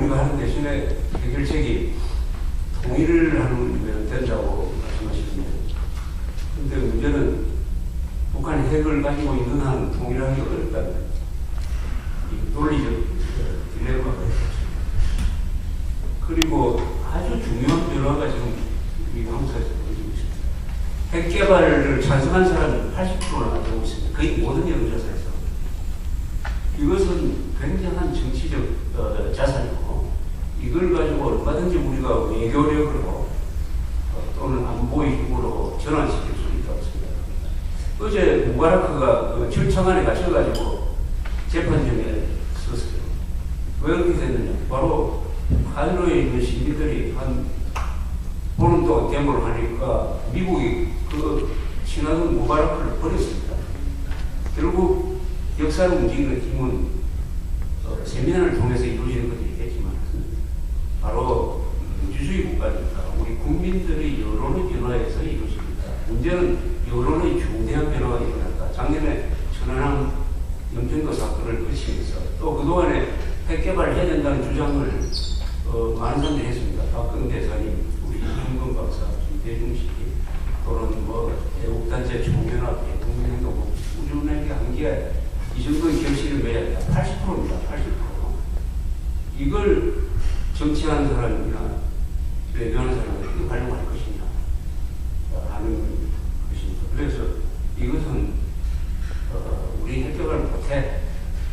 우리가 하는 대신에 해결책이 통일을 하면 된다고 말씀하시는데, 근데 문제는 북한이 핵을 가지고 있는 한 통일하기 어렵다는 이 논리적 딜레마가 있습니다. 그리고 아주 중요한 변화가 지금 우리 한국사에서 벌어지고 있습니다. 핵 개발을 찬성한 사람이 80%나 되고 있습니다. 거의 모든 여론조사에서. 이것은 굉장한 정치적 자산이고, 이걸 가지고 얼마든지 우리가 외교력으로 또는 안보의 힘으로 전환시킬 수 있다고 생각합니다. 어제 무바라크가 그 철창안에 갇혀가지고 재판정에 섰어요. 왜 그렇게 됐느냐? 바로 카이로에 있는 시민들이 한 보름 동안 데모를 하니까 미국이 그 친하던 무바라크를 버렸습니다. 결국 역사를 움직이는 힘은 세미나를 통해서 이루어지는 것들이 있겠지만 바로 민주주의 국가니까 우리 국민들의 여론의 변화에서 이루어집니다. 문제는 여론의 중대한 변화가 일어났다. 작년에 천안함 영등도 사건을 거치면서 또 그동안에 핵 개발을 해야 된다는 주장을 많은 사람들이 했습니다. 박근혜 대사님, 우리 이준건 박사, 김대중 씨, 또는 뭐 애국단체 총연합, 국민행동, 우리은행의 한계에 이 정도의 결실을 맺어야 된다. 80%입니다. 80%. 이걸 정치하는 사람이나 외교하는 사람이 어떻게 활용할 것이냐 하는 것입니다. 그래서 이것은 우리 핵개발을 못해.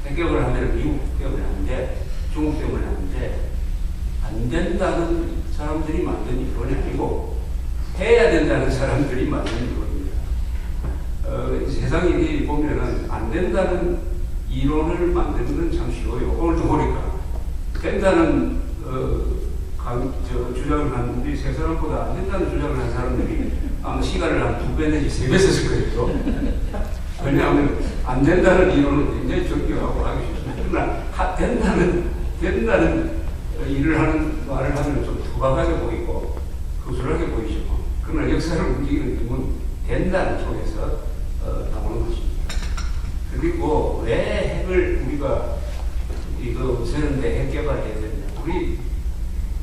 핵개발을 하면 미국 때문에 안 돼. 중국 때문에 안 돼. 안 된다는 사람들이 만든 이론이 아니고 해야 된다는 사람들이 만든 이론입니다. 세상 일이 보면은 안 된다는 이론을 만드는 건 참 쉬워요. 오늘도 보니까 된다는 주장을 한 우리 세 사람보다 안 된다는 주장을 한 사람들이 아마 시간을 한 2배 내지 3배 썼을 거예요. 왜냐하면 안 된다는 이론은 굉장히 존경하고 하기 쉽습니다. 그러나 된다는 일을 하는 말을 하면 좀 투박하게 보이고 거슬하게 보이죠. 그러나 역사를 움직이는 힘은 된다는 쪽에서 나오는 것입니다. 그리고 왜 핵을 우리가 이거 세는데 핵 개발해야 되냐?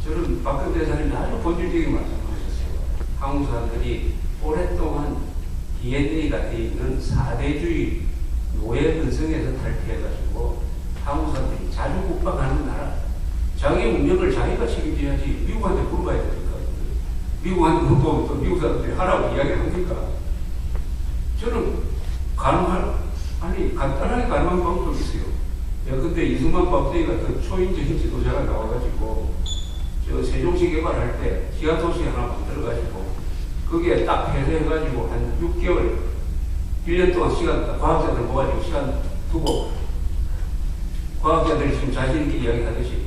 저는 박근혜 대사님이 아주 본질적인 말씀하셨어요. 한국 사람들이 오랫동안 DNA가 되어 있는 4대주의 노예 근성에서 탈피해가지고 한국 사람들이 자주 국방하는 나라. 자기 운명을 자기가 책임져야지 미국한테 물어봐야 되니까. 미국한테 물어보면 또 미국 사람들이 하라고 이야기를 합니까? 저는 간단하게 가능한 방법이 있어요. 근데 이승만 박대기 같은 초인적인 지도자가 나와가지고 저 세종시 개발할 때 기아도시 하나 만들어가지고 거기에 딱 폐쇄해가지고 한 6개월, 1년 동안 과학자들 모아가지고 시간 두고 과학자들이 지금 자신있게 이야기하듯이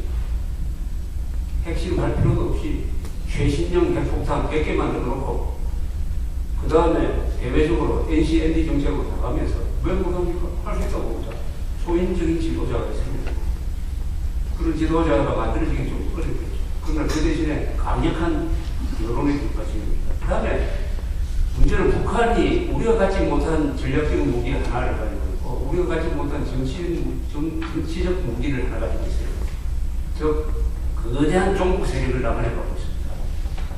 핵심 할 필요도 없이 최신형 핵폭탄 100개 만들어 놓고 그 다음에 대외적으로 NCND 정책으로 나가면서 왜 못합니까? 할 수 있다고 보자. 초인적인 지도자가 있습니다. 그런 지도자가 만들어지기 좀 어렵겠죠. 그러나 그 대신에 강력한 여론의 뒷받침입니다. 그 다음에 문제는 북한이 우리가 갖지 못한 전략적 무기 하나를 가지고 있고 우리가 갖지 못한 정치적 무기를 하나 가지고 있어요. 즉 거대한 종북 세력을 남한에 갖고 있습니다.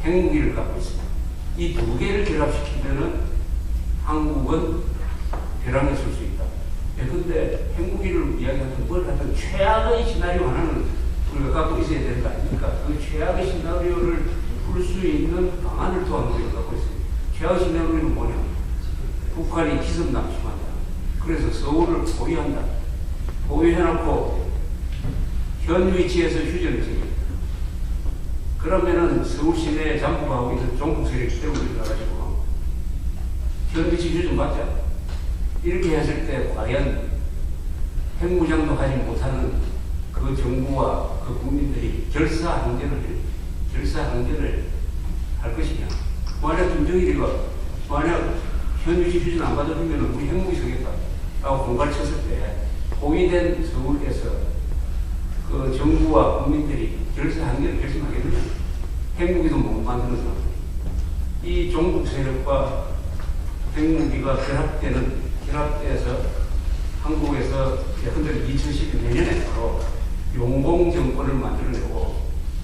핵무기를 갖고 있습니다. 이 두 개를 결합시키면은 한국은 벼랑에 설 수 있다. 그런데 핵무기를 이야기하든 뭘 하든 최악의 시나리오 하나는 우리가 갖고 있어야 되는 거 아닙니까? 그 최악의 시나리오를 풀 수 있는 방안을 또한 우리가 갖고 있습니다. 최악의 시나리오는 뭐냐? 북한이 기습 남침한다. 그래서 서울을 보유한다. 보유해놓고 현 위치에서 휴전을 생깁니다. 그러면은 서울 시내에 잠복하고 있는 종북 세력이 때문에 나가지고 현 위치 휴전 받자. 이렇게 했을 때 과연 핵무장도 하지 못하는 그 정부와 그 국민들이 결사항전을 할 것이냐. 만약 김정일이가 만약 현 위치 휴전 안 받아주면 우리 핵무기 쓰겠다 라고 공갈을 쳤을 때 포위된 서울에서 그 정부와 국민들이 결사항전을 결심하겠느냐. 핵무기도 못 만드는 사람. 이 종북 세력과 핵무기가 결합돼서 한국에서 예컨대 2012 내년에 바로 용공 정권을 만들어내고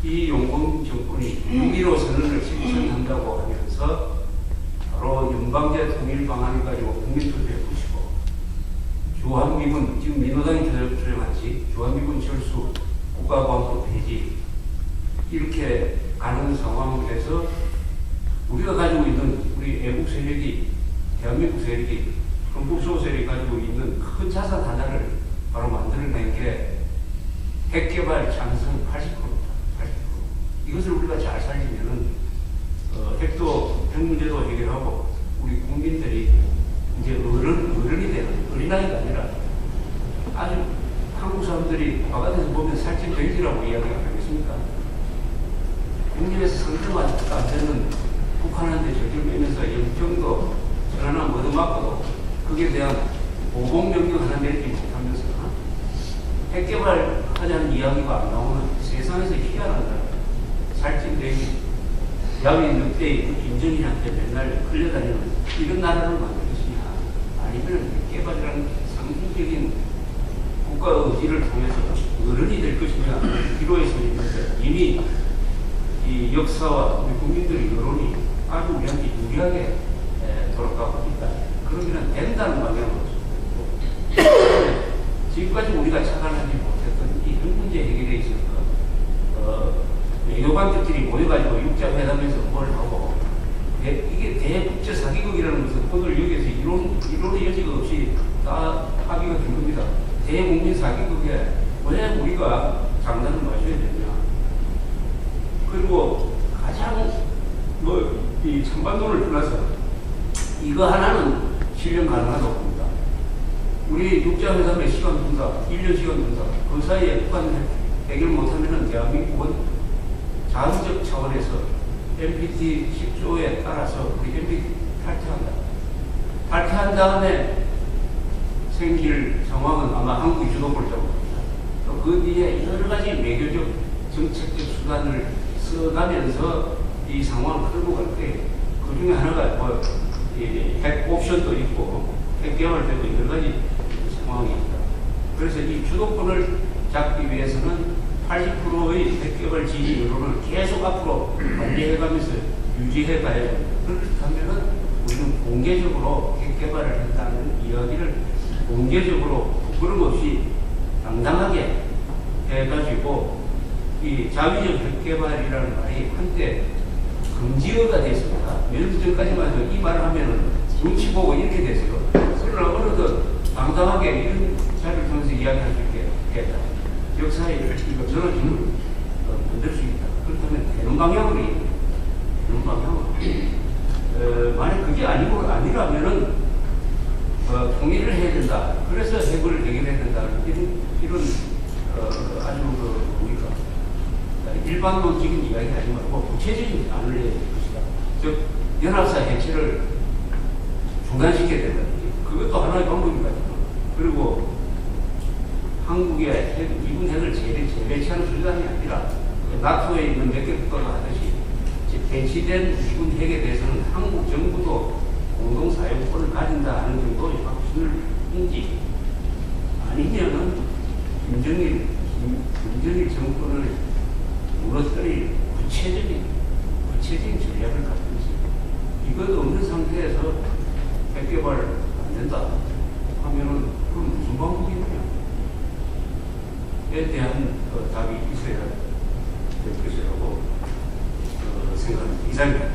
이 용공 정권이 6.15 선언을 실천한다고 하면서 바로 연방제 통일 방안을 가지고 국민투표에 붙이고 주한미군, 지금 민노당이 주장하지 주한미군 철수, 국가보안법 폐지 이렇게 가는 상황에서 우리가 가지고 있는 우리 애국 세력이 대한민국 세력이 흥북소 세력이 가지고 있는 큰 자산 하나를 바로 만들어낸 게 핵개발 찬성 80%입니다. 80%. 이것을 우리가 잘 살리면은 핵도 핵 문제도 해결하고 우리 국민들이 이제 어른이 되는 어린아이가 아니라 아주 한국 사람들이 바깥에서 보면 살찐 돼지라고 이야기가 하겠습니까? 국민에서 상대가 안 되는 북한한테 저질 매면서 영정도 전화나 뭐도 맞고도 거기에 대한 보복명령 하나 내리지 못하면서 핵개발 하자는 이야기가 안 나오는 세상에서 희한한 나라 살찐 돼지 야윈 늑대의 김정일한테 맨날 끌려다니는 이런 나라를 만들 것이냐 아니면 핵개발이라는 상징적인 국가 의지를 통해서 어른이 될 것이냐 기로에 서 있는데 이미 이 역사와 우리 국민들의 여론이 아주 우리한테 유리하게 돌아가고 있다. 그러면 된다는 방향으로 지금까지 우리가 착안하지 못했던 이 핵 문제 해결에 있어서 외교관들끼리 모여가지고 육자회담에서 뭘 하고 이게 대국제 사기극이라는 것은 오늘 여기에서 이론의 여지가 없이 다 합의가 된 겁니다. 대국민 사기극에 왜 우리가 장난을 마셔야 되냐. 그리고 가장 이 찬반도를 떠나서 이거 하나는 실현 가능하다고 봅니다. 우리 육자회담의 시간 둔다, 1년 시간 둔다. 그 사이에 북한 해결 못하면은 대한민국은 자원적 차원에서 NPT 10조에 따라서 우리 NPT 탈퇴한다. 탈퇴한 다음에 생길 상황은 아마 한국이 주도권을 잡을 겁니다. 또 그 뒤에 여러 가지 외교적 정책적 수단을 써가면서 이 상황을 끌고 갈 때 그 중에 하나가 핵 옵션도 있고 핵 개발도 여러 가지 상황이 있다. 그래서 이 주도권을 잡기 위해서는 80%의 핵 개발 지지 여론을 계속 앞으로 관리해가면서 유지해 가야 됩니다. 그렇다면은 우리는 공개적으로 핵 개발을 한다는 이야기를 공개적으로 부끄럼 없이 당당하게 해가지고 이 자위적 핵 개발이라는 말이 한때 금지어가 됐습니다. 몇 년 전까지만 해도 이 말을 하면은 눈치 보고 이렇게 됐어요. 그러나 어느덧 당당하게 이런 자리를 통해서 이야기할 수 있게 했다. 역사에 저런 힘을 만들 수 있다. 그렇다면 되는 방향으로 되는 방향으로 만약 그게 아니라면은 통일을 해야 된다. 그래서 핵을 해결해야 된다. 이런 아주 우리가 일반론적인 이야기 하지 말고 구체적인 안을 내야 될 것이다. 즉 연합사 해체를 중단시켜야 된다. 그것도 하나의 방법입니다. 그리고 한국의 미군 핵을 재배치하는 수단이 아니라 나토에 있는 몇 개 국가가 하듯이 배치된 미군 핵에 대해서는 한국 정부도 공동 사용권을 가진다 하는 정도의 확신을인지 아니면은 김정일 정권을 무너뜨릴 구체적인 전략을 갖든지 이것 없는 상태에서 핵 개발 안 된다 하면은 그럼 무슨 방법이냐? 에 대한 답이 있어야 될 것이라고 생각합니다. 이상입니다.